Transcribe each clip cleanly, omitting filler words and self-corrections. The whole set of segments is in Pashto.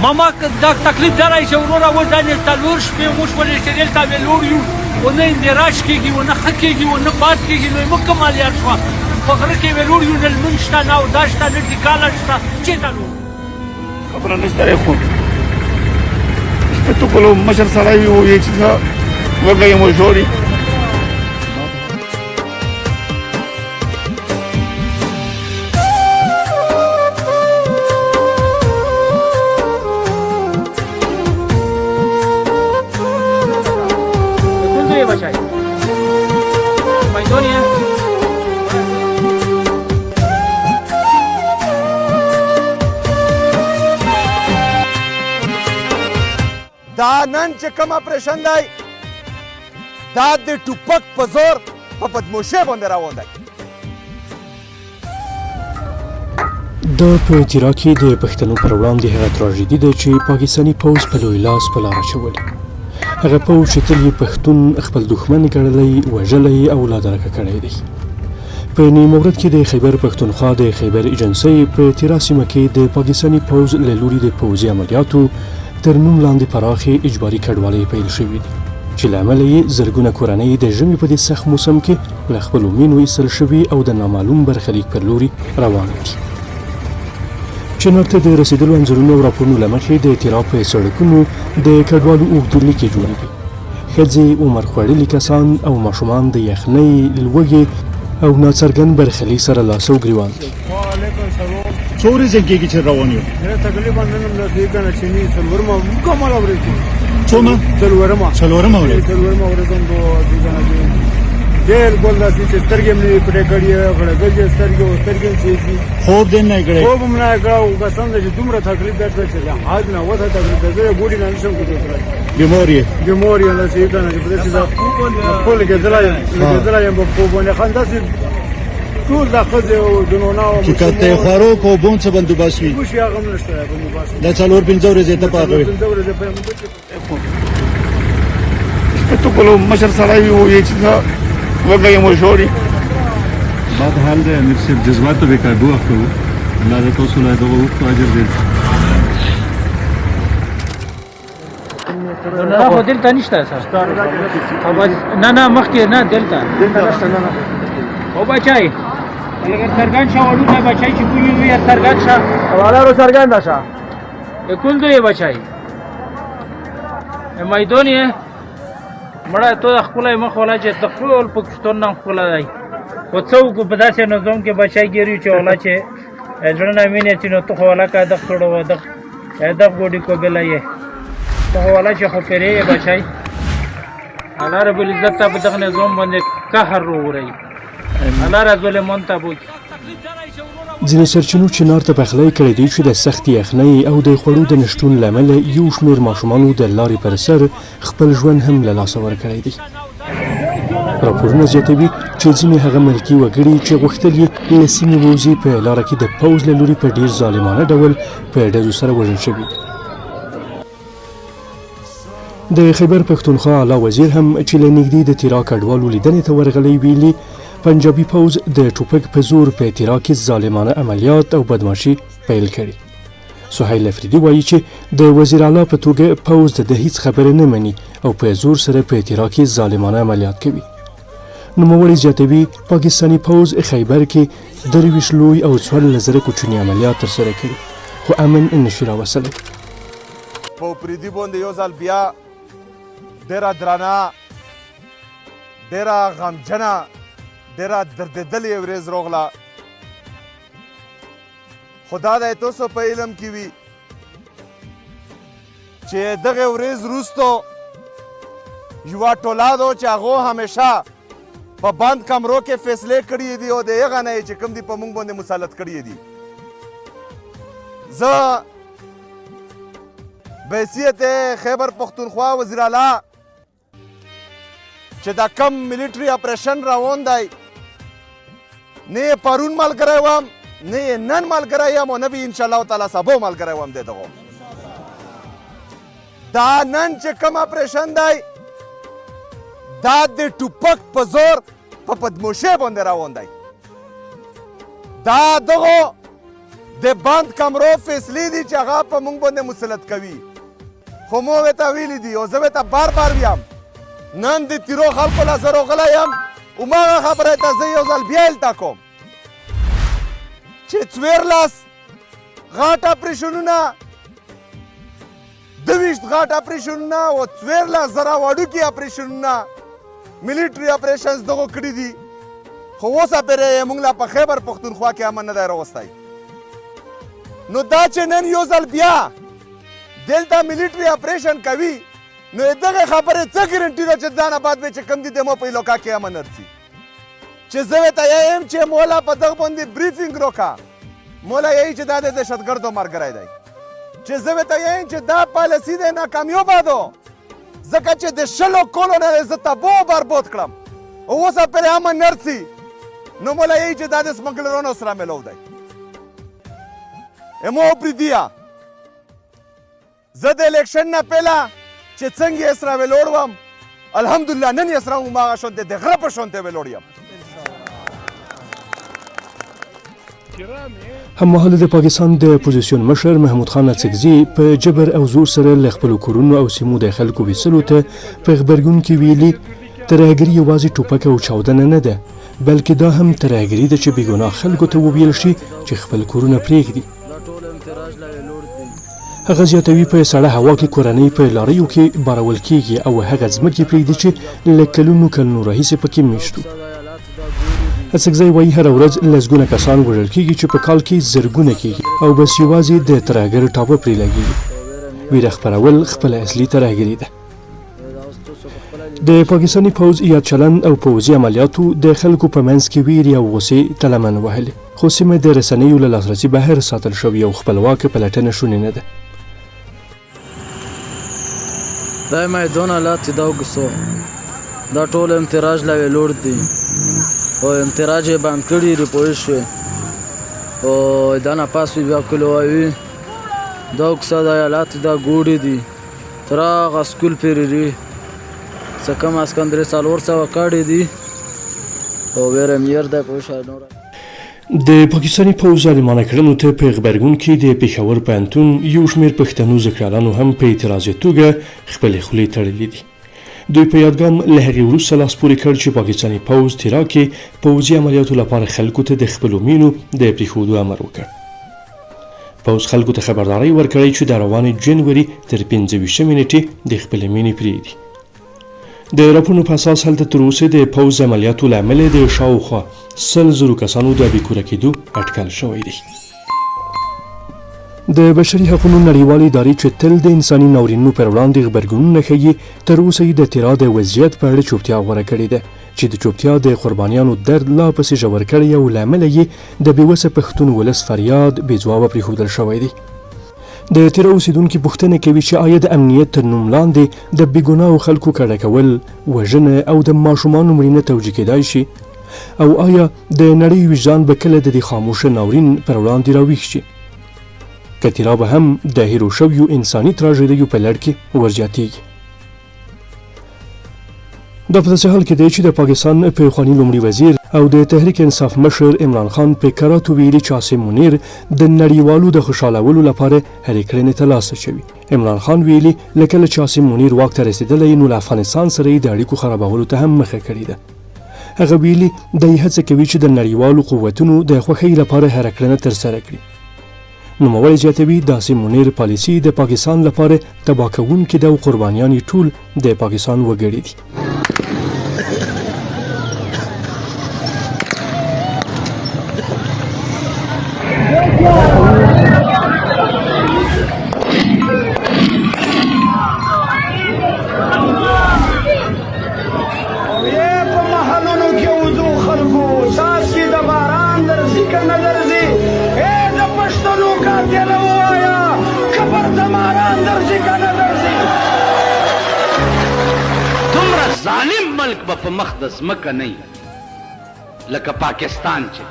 ماما دا تکلیف دارای چې وروره اوس دا څلور شپې موږ ولې شریل ته ویلور یو ونه اندراج کېږي ونه ښه کېږي ونه باد کېږي نو موږ کوم مالیات شوه په غره کې ویلور یو نه لمونځ شته نه اودس شته نه ټیکاله شته چېرته نو خبره نشته دی خو شپې توکلو مشر سړی وي وایي چې نه وږی یم وژغوري دا نن چې کوم اپریشن دی دا د ټوپک په زور په بدموشۍ باندې روان دی دا په تیرا کې د پښتنو پر وړاندې هغه تراژیدي ده چې پاکستاني پوځ په لوی لاس په لار اچولې هغه پوځ چې تل یې پښتون خپل دښمن ګڼلی وژلی او لادرکه کړی دی په نیمه ورځ کې د خیبر پښتونخوا د خیبر ایجنسۍ په تیرا سیمه کې د پاکستاني پوځ له لوري د پوځي عملیاتو تر نوم لاندې پراخې اجباري کډوالۍ پیل شوې دي چې له امله یې زرګونه کورنۍ د ژمي په دې سخت موسم کې له خپلو مینو ایستل شوي او د نامعلوم برخلیک پر لوري روان دي چنار ته د رسېدلو انځورونو او راپورونو له مخې د تیرا په سړکونو د کډوالو اوږدې لیکې جوړې دي ښځې عمر خوړلي کسان او ماشومان د یخنۍ لوږې او ناڅرګند برخلیک سره لاس او ګریوان دي څو ورځې کېږي چې روان یو تقریبا نن همداسې کنه چې نه څلورمه مکمله ورځ ده څومره څلورمه ورځ څلورمه ورځ هم دې کنه ډېر ګول داسې چې سترګې مې پرې کړي غړګلې سترګې او سترګې سېږي خوب دې نه کړی خوب هم نه کړی او قسم دی چې دومره تکلیف درته چې حد نه وته تکلیف ده زه ګوډې نه نشم کولی بیمار یې همداسې کنه چې په داسې خپل لګېدلی یم په خوب باندې خان داسې ټول د ښځې او جنونه او چې که ته خوارو کو بون څه بندوبست وي موږ هغه هم نشته بندوبست دا څلور پنځه ورځې ته پاته وي شپې توکلو مشر سړی وي وایي چې نه وږی یم وژغوري بد حال دی امیر صاحب جذباتو به قابو اخلو الله دې تاسو له دغه وخت اجر دې نه خو دلته نشته نه مخکې نه دلته او بچای اگر سرګان شو وړو نه بچای چې کوی وي سرګان شه حواله رو سرګان شه کول دی بچای میدان یې مړه ته خپل مخ ولا چې تخول پاکستان نه خپل دی او څوک په داسې نظام کې بچای ګیری چې ولا چې ځړنه مینه چې نو ته ولا کا د خړو د ګوډي کو بلایې ته ولا چې خو پرې بچای الله رب العزت په دغه نظام باندې قهر وروړي الله رب المنتب ځینې سرچینو چنار ته پخلی کړی دی چې د سختې یخنۍ او د خوړو د نشتون له امله یو شمېر ماشومانو د لارې پر سر خپل ژوند هم له لاسه ورکړی دی راپورونه زیاتوي چې ځینې هغه ملکي وګړي چې غوښتل یې له سیمې ووځي په لاره کې د پوځ له لوري په ډېر ظالمانه ډول په ډزو سره وژل شوي دي د خیبر پښتونخوا اعلی وزیر هم چې له نږدې د تیرا کډوالو لیدنې ته ورغلی ویلي پنجابي پوځ د ټوپک په زور په تیرا کې ظالمانه عملیات او بدماشي پیل کړي سهیل افریدي وایي چې د وزیر اعلی په توګه پوځ د هیڅ خبره نه مني او په زور سره په تیرا کې ظالمانه عملیات کوي نوموړی زیاتوي پاکستاني پوځ خیبر کې 23 لوی او 14,000 کوچني عملیات ترسره کړي خو امن نشي راوستلی په افریدي باندې یو ځل بیا ډېره درانه ډېره غمجنه ډېره دردېدلې ورځ راغله خو دا دی تاسو په علم کې وي چې دغه ورځ وروستو یوه ټوله ده چې هغو همیشه په بند کمرو کې فیصلې کړي دي او د هغه نه چې کوم دي په موږ باندې مسلط کړي دي زه بحیثیت خیبر پښتونخوا وزیر اعلی چې دا کم ملیټري اپریشن روان دی نه یې پرون ملګری وم نه یې نن ملګری یم او نه به انشاءالله تعالی سبا ملګری وم د دغو دا نن چې کوم اپریشن دی دا د ټوپک په زور په بدموشۍ باندې روان دی دا دغو د بند کمرو فیصلې دي چې هغه په موږ باندې مسلط کوي. خو مو ورته ویلي دي او زه ورته بار بار ویم نن د تیرو خلکو له زه راغلی یم هماغه خبره ته زه یو ځل بیا الته کوم چې 14 غاټ اپریشنونه 22 غاټ اپریشنونه او 14 زره وړوکي اپریشنونه ملیټري اپریشنز دغو کړي دي. خو اوسه پرې یې موږ لا په خیبر پښتونخوا کې امن نه دی راوستی. نو دا چې نن یو ځل بیا دلته ملیټري اپریشن کوي نو دغه خبرې څه ګرنټي ده چې دا نه بعد به چې کوم دي د مو په علاقه کې امن رسي. چې زه ورته یم چې مولا په دغه باندې بریفینګ روکه مولا یې چې دا د دهشتګردو ملګری دی. چې زه ورته یم چې دا پالیسي دی ناکامیابه ده ځکه چې د 20 کلو نه زه تباه و برباد کړم او اوسه پرې امن نه رسي نو مولا یې چې دا د سمګلرانو سره ملو دی. امو پریدیا زه د الیکشن نه پهله چې څنګه یې سره ویلوړ وم الحمدلله نن یې سره هماغه شونتې د غره په شونتې ویلوړ یم. هممهاله د پاکستان د اپوزیسیون مشر محمود خان اڅکزي په جبر او زور سره له خپلو کورونو او سیمو د خلکو ویستلو ته په غبرګون کې ویلي ترهګري یوازې ټوپک او چاودنه نه ده بلکې دا هم ترهګري ده چې بېګناه خلکو ته وویل شي چې خپل کورونه پرېږدي. هغه زیاتوي په سړه هوا کې کورنۍ په لاریو کې بارول کېږي او هغه ځمکې پرېږدي چې له کلونو راهیسې پکې میشت وو. اڅکزي وایي هره ورځ لسګونه کسان وژل کېږي چې په کال کې زرګونه کېږي او بس یوازې د ترهګر ټاپه پرې لګېږي. ویره خپرول خپله اصلي ترهګري ده. د پاکستاني پوځ یاد چلند او پوځي عملیاتو د خلکو په منځ کې ویرې او غوسې تلمن وهلې خو سیمه د رسنیو له لاسرسي بهر ساتل شوې او خپلواکه پلټنه شونې نه ده. دا میدان حالات دا وګسو دا ټول امتراج لا ویلوړ دي او امتراج یې بند کړي دی پوه شوې او دا نه پاس بیا کلووي دا وګسه دا حالات دا ګوډې دي تر هغه سکول پرېري څه کم از کم 300 کاډې دي او ویره میر دی پوه شوې نور. د پاکستاني پوځ ظالمانه کړنو ته په غبرګون کې د پېښور پوهنتون یو شمېر پښتنو زکرانو هم په اعتراضي توګه خپلې خولې تړلې دي. دوی په یادګام له هغې وروسته لاس پورې کړ چې پاکستاني پوځ تیرا کې پوځي عملیاتو لپاره خلکو ته د خپلو مینو د پرېښودو امر وکړ. پوځ خلکو ته خبرداری ورکړی چې د روانې جنوري تر 25 نیټې د خپلې مینې پرېږدي. د راپورونو په اساس هلته تر اوسه د پوځ عملیاتو له امله د شاوخوا 100,000 کسانو د بېکوره کېدو اټکل شوی دی. د بشري حقوقو نړیوالې ادارې چې تل د انساني ناورینونو پر وړاندې غبرګونونه ښیي تر اوسه یې د تیرا د وضعیت په اړه چوپتیا غوره کړې ده چې د چوپتیا د قربانیانو درد لا پسې ژور کړی او له امله یې د بېوسه پښتون ولس فریاد بې ځوابه پرېښودل شوی دی. د تیرا اوسیدونکي پوښتنه کوي چې آیا د امنیت تر نوم لاندې د بېګناهو خلکو کډه کول وژنه او د ماشومانو مړینه توجیه کېدای شي او آیا د نړۍ وجدان به کله د دې خاموشه ناورین پر وړاندې راویښ شي که تیرا به هم د هیرو شویو انساني تراژیدیو په لړ کې ورزیاتېږي. دا په داسې حال کې دی چې د پاکستان پخواني لومړي وزیر او د تحریک انصاف مشر عمران خان په کراتو ویلي چې عاصم منیر د نړیوالو د خوشحالولو لپاره هرې کړنې ته لاس اچوي. عمران خان ویلي له کله چې عاصم منیر واک ته رسېدلی نو له افغانستان سره یې د اړیکو خرابولو ته هم مخه کړې ده. هغه ویلي دی هڅه کوي چې د نړیوالو قوتونو د خوښۍ لپاره هره کړنه ترسره کړي. نوموړی زیاتوي د عاصم منیر پالیسي د پاکستان لپاره تباه کوونکې ده او قربانیان یې ټول د پاکستان وګړي دي. ظالم ملک به په مخ د ځمکه نه وي لکه پاکستان چې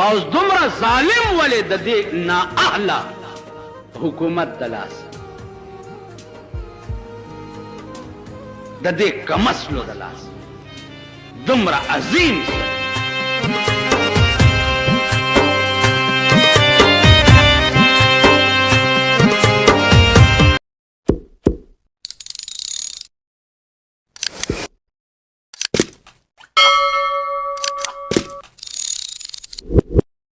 او دومره ظالم ولې د دې نااهله حکومت د لاسه د دې کمسلو د لاسه دومره عظیم